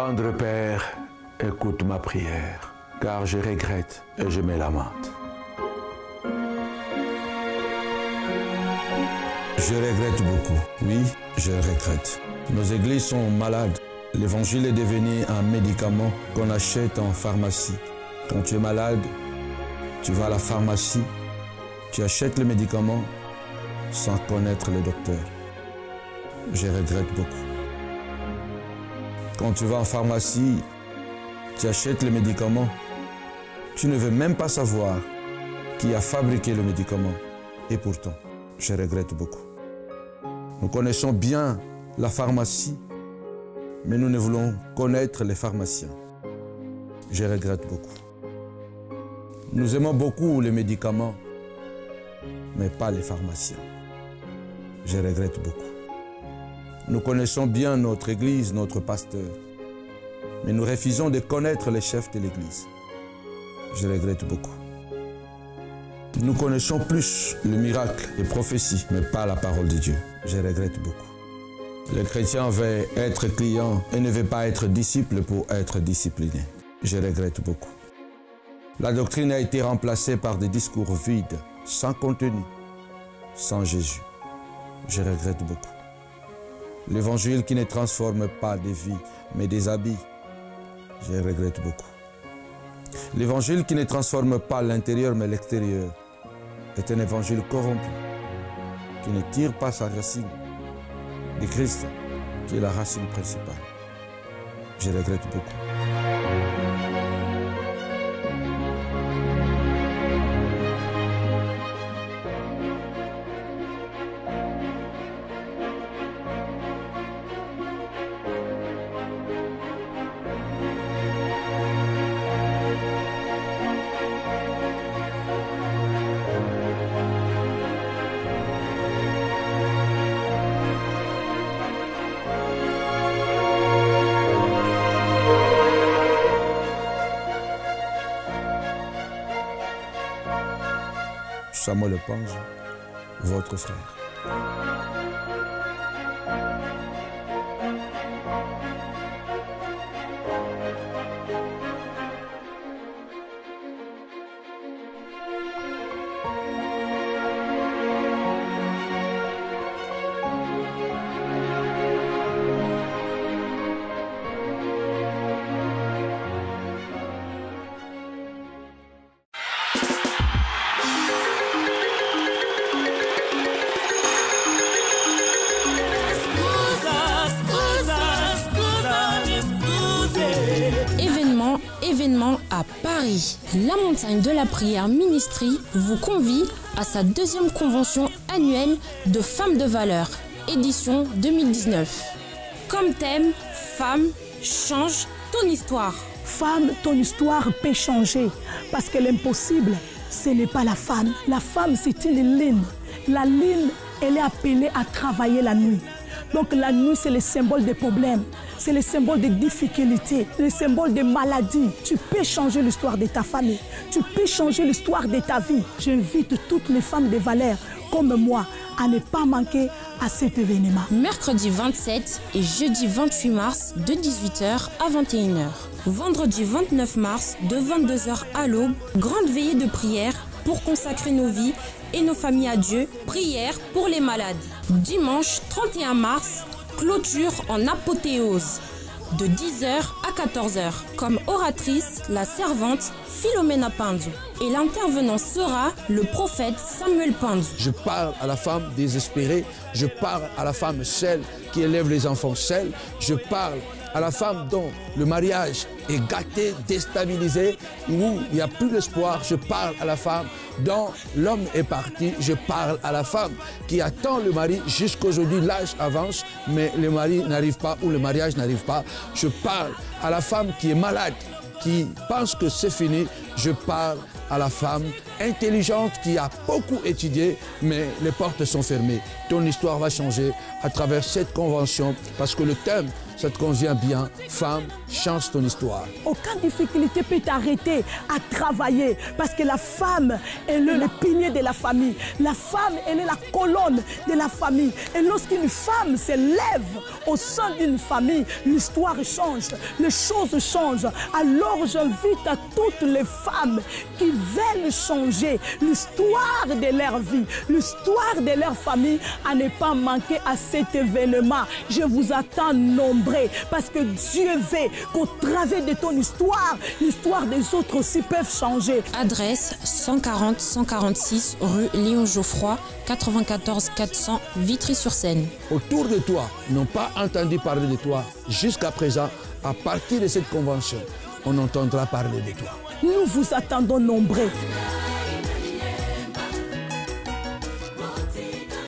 Tendre Père, écoute ma prière, car je regrette et je me lamente. Je regrette beaucoup. Oui, je regrette. Nos églises sont malades. L'évangile est devenu un médicament qu'on achète en pharmacie. Quand tu es malade, tu vas à la pharmacie, tu achètes le médicament sans connaître le docteur. Je regrette beaucoup. Quand tu vas en pharmacie, tu achètes le médicament, tu ne veux même pas savoir qui a fabriqué le médicament. Et pourtant, je regrette beaucoup. Nous connaissons bien la pharmacie, mais nous ne voulons connaître les pharmaciens. Je regrette beaucoup. Nous aimons beaucoup les médicaments, mais pas les pharmaciens. Je regrette beaucoup. Nous connaissons bien notre Église, notre pasteur, mais nous refusons de connaître les chefs de l'Église. Je regrette beaucoup. Nous connaissons plus le miracle et prophéties, mais pas la parole de Dieu. Je regrette beaucoup. Le chrétien veut être client et ne veut pas être disciple pour être discipliné. Je regrette beaucoup. La doctrine a été remplacée par des discours vides, sans contenu, sans Jésus. Je regrette beaucoup. L'évangile qui ne transforme pas des vies, mais des habits. Je regrette beaucoup. L'évangile qui ne transforme pas l'intérieur, mais l'extérieur, est un évangile corrompu, qui ne tire pas sa racine de Christ, qui est la racine principale. Je regrette beaucoup. Samuel Pange, votre frère. Événement à Paris. La Montagne de la Prière Ministry vous convie à sa deuxième convention annuelle de Femmes de Valeur, édition 2019. Comme thème, Femme, change ton histoire. Femme, ton histoire peut changer parce que l'impossible, ce n'est pas la femme. La femme, c'est une ligne. La ligne, elle est appelée à travailler la nuit. Donc la nuit, c'est le symbole des problèmes, c'est le symbole des difficultés, le symbole des maladies. Tu peux changer l'histoire de ta famille, tu peux changer l'histoire de ta vie. J'invite toutes les femmes de valeur comme moi à ne pas manquer à cet événement. Mercredi 27 et jeudi 28 mars de 18h à 21h. Vendredi 29 mars de 22h à l'aube, grande veillée de prière pour consacrer nos vies et nos familles à Dieu, prière pour les malades. Dimanche 31 mars, clôture en apothéose, de 10h à 14h. Comme oratrice, la servante Philomena Pandu. Et l'intervenant sera le prophète Samuel Pandu. Je parle à la femme désespérée, je parle à la femme seule qui élève les enfants seuls, je parle à la femme dont le mariage est gâté, déstabilisé, où il n'y a plus d'espoir. Je parle à la femme dont l'homme est parti. Je parle à la femme qui attend le mari jusqu'aujourd'hui. L'âge avance, mais le mari n'arrive pas ou le mariage n'arrive pas. Je parle à la femme qui est malade, qui pense que c'est fini. Je parle à la femme intelligente qui a beaucoup étudié, mais les portes sont fermées. Ton histoire va changer à travers cette convention parce que le thème ça te convient bien, femme, change ton histoire. Aucune difficulté peut t'arrêter à travailler parce que la femme, elle est le pilier de la famille. La femme, elle est la colonne de la famille. Et lorsqu'une femme se lève au sein d'une famille, l'histoire change, les choses changent. Alors j'invite à toutes les femmes qui veulent changer l'histoire de leur vie, l'histoire de leur famille, à ne pas manquer à cet événement. Je vous attends nombreux parce que Dieu veut qu'au travers de ton histoire, l'histoire des autres aussi peuvent changer. Adresse 140-146 rue Léon Geoffroy, 94 400 Vitry-sur-Seine. Autour de toi n'ont pas entendu parler de toi jusqu'à présent. À partir de cette convention, on entendra parler de toi. Nous vous attendons nombreux.